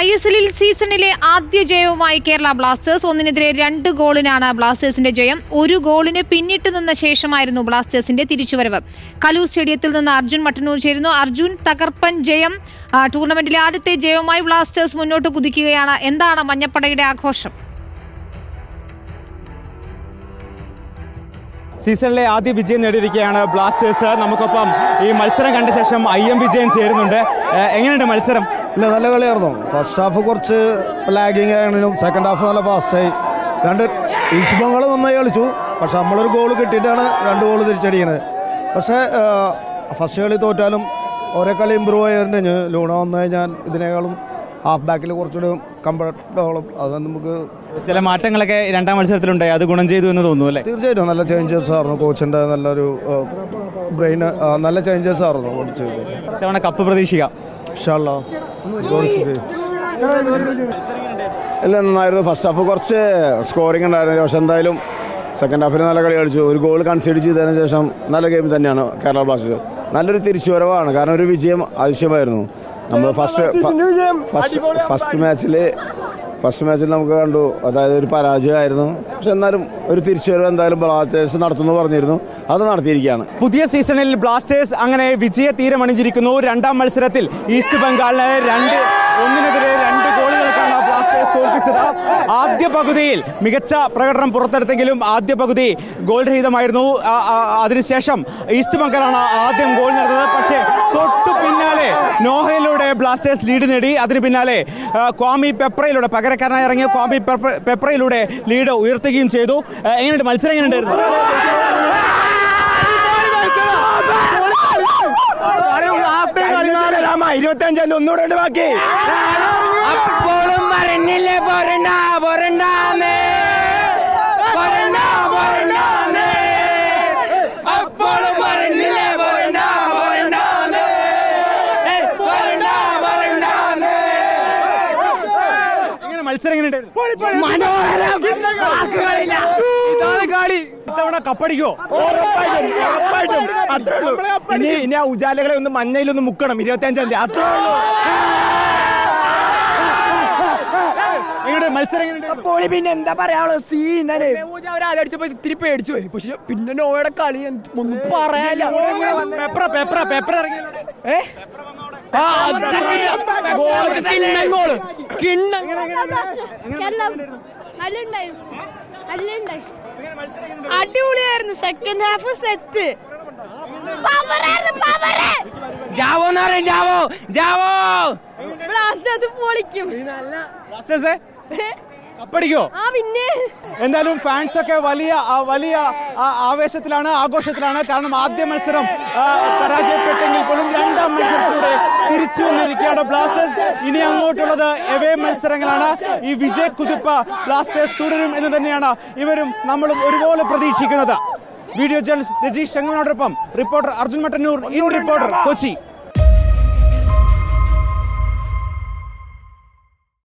ISL സീസണിലെ ആദ്യ ജയവുമായി Kerala Blasters. 1-2 ഗോളിനാണ് ബ്ലാസ്റ്റേഴ്സിന്റെ ജയം. 1 ഗോളിന് പിന്നിട്ട് നിന്ന ശേഷമായിരുന്നു ബ്ലാസ്റ്റേഴ്സിന്റെ തിരിച്ചുവരവ്. കലൂർ സ്റ്റേഡിയത്തിൽ നിന്ന് അർജുൻ മട്ടന്നൂർ ചേരുന്നു. അർജുൻ, തകർപ്പൻ ജയം. ടൂർണമെന്റിലെ ആദ്യത്തെ ജയവുമായി ബ്ലാസ്റ്റേഴ്സ് മുന്നോട്ട് കുതിക്കുകയാണ്. എന്താണ് മഞ്ഞപ്പടയുടെ ആഘോഷം? സീസണിലെ ആദ്യ വിജയം നേടിയിരിക്കുകയാണ് ബ്ലാസ്റ്റേഴ്സ്. നമുക്കൊപ്പം ഈ മത്സരം കണ്ട ശേഷം IM വിജയൻ ചേരുന്നുണ്ട്. എങ്ങനെയുണ്ട് മത്സരം? ഇല്ല, നല്ല കളിയായിരുന്നു. ഫസ്റ്റ് ഹാഫ് കുറച്ച് ലാഗിങ് ആണെങ്കിലും സെക്കൻഡ് ഹാഫ് നല്ല ഫാസ്റ്റായി. 2 ഈസ്റ്റ് ബംഗാൾ നന്നായി കളിച്ചു. പക്ഷെ നമ്മളൊരു ഗോൾ കിട്ടിയിട്ടാണ് 2 ഗോൾ തിരിച്ചടിക്കുന്നത്. പക്ഷേ ഫസ്റ്റ് കളി തോറ്റാലും ഓരോ കളി ഇമ്പ്രൂവ് ആയിരുന്നു. ലൂണ വന്നു കഴിഞ്ഞാൽ ഇതിനേക്കാളും ഹാഫ് ബാക്കിൽ കുറച്ചുകൂടി കംഫർട്ടബിളും അത് നമുക്ക് ചില മാറ്റങ്ങളൊക്കെ രണ്ടാം മത്സരത്തിലുണ്ടായി. അത് ഗുണം ചെയ്തു എന്ന് തോന്നുന്നു അല്ലേ? തീർച്ചയായിട്ടും നല്ല ചേഞ്ചസ് ആയിരുന്നു. കോച്ചിൻ്റെ നല്ലൊരു ബ്രെയിൻ, നല്ല ചേഞ്ചസ് ആയിരുന്നു ചെയ്തത്. ഇത്തവണ കപ്പ് പ്രതീക്ഷിക്കാം. ഇല്ല, നന്നായിരുന്നു. ഫസ്റ്റ് ഹാഫ് കുറച്ച് സ്കോറിംഗ് ഉണ്ടായിരുന്നു. പക്ഷെ എന്തായാലും സെക്കൻഡ് ഹാഫിൽ നല്ല കളി കളിച്ചു. ഒരു ഗോൾ കൺസീഡ് ചെയ്തതിന് ശേഷം നല്ല ഗെയിം തന്നെയാണ് കേരള ബ്ലാസ്റ്റേഴ്സ്. നല്ലൊരു തിരിച്ചുവരവാണ്. കാരണം ഒരു വിജയം ആവശ്യമായിരുന്നു. നമ്മൾ ഫസ്റ്റ് മാച്ചിൽ നമുക്ക് കണ്ടു, അതായത് ഒരു പരാജയമായിരുന്നു. പക്ഷെ എന്നാലും ഒരു തിരിച്ചുവരവ് എന്തായാലും ബ്ലാസ്റ്റേഴ്സ് നടത്തുമെന്ന് പറഞ്ഞിരുന്നു. അത് നടത്തിയിരിക്കുകയാണ്. പുതിയ സീസണിൽ ബ്ലാസ്റ്റേഴ്സ് അങ്ങനെ വിജയ തീരമണിഞ്ഞിരിക്കുന്നു. രണ്ടാം മത്സരത്തിൽ ഈസ്റ്റ് ബംഗാളിനെ 1-2 ഗോളുകൾക്കാണ് ബ്ലാസ്റ്റേഴ്സ് തോൽപ്പിച്ചത്. ആദ്യ പകുതിയിൽ മികച്ച പ്രകടനം പുറത്തെടുത്തെങ്കിലും ആദ്യ പകുതി ഗോൾ രഹിതമായിരുന്നു. അതിനുശേഷം ഈസ്റ്റ് ബംഗാളാണ് ആദ്യം ഗോൾ നേടുന്നത്. പക്ഷേ തൊട്ടു പിന്നാലെ നോഹയിലൂടെ ബ്ലാസ്റ്റേഴ്സ് ലീഡ് നേടി. അതിന് പിന്നാലെ ക്വാമി പെപ്രയിലൂടെ, പകരക്കാരനായി ഇറങ്ങിയ ക്വാമി പെപ്രയിലൂടെ ലീഡ് ഉയർത്തുകയും ചെയ്തു. എങ്ങനെയുണ്ട് മത്സരം? എങ്ങനെയുണ്ടായിരുന്നു? ഒന്നുകൂടെ ബാക്കി മത്സരം എങ്ങനെയുണ്ടായിരുന്നു? ഇത്തവണ കപ്പടിക്കോ? ഇനി ആ ഉജാലകളെ ഒന്ന് മഞ്ഞയിലൊന്ന് മുക്കണം 25-ാം തീയതി. അത്രേ ഉള്ളൂ. പിന്നെ എന്താ പറയാ, സീനല്ലേ അവരടിച്ചപ്പോ ഇത്തിരി പേടിച്ചു പോയി. പക്ഷെ പിന്നെ നോയുടെ കളി ഒന്നും പറയാനില്ല. അടിപൊളിയായിരുന്നു. Second half set. പൊളിക്കും. കപ്പടിക്കോ? പിന്നെ എന്തായാലും ഫാൻസ് ഒക്കെ വലിയ ആവേശത്തിലാണ്, ആഘോഷത്തിലാണ്. കാരണം ആദ്യ മത്സരം പരാജയപ്പെട്ടെങ്കിൽ പോലും രണ്ടാം മത്സരത്തിലൂടെ തിരിച്ചു വന്നിരിക്കുകയാണ് ബ്ലാസ്റ്റേഴ്സ്. ഇനി അങ്ങോട്ടുള്ളത് എവേ മത്സരങ്ങളാണ്. ഈ വിജയ കുതിപ്പ് ബ്ലാസ്റ്റേഴ്സ് തുടരും എന്ന് തന്നെയാണ് ഇവരും നമ്മളും ഒരുപോലെ പ്രതീക്ഷിക്കുന്നത്. വീഡിയോ ജേർണലിസ്റ്റ് രജീഷ് ചെങ്ങമനോടൊപ്പം reporter Arjun Mattannur, in reporter, Kochi.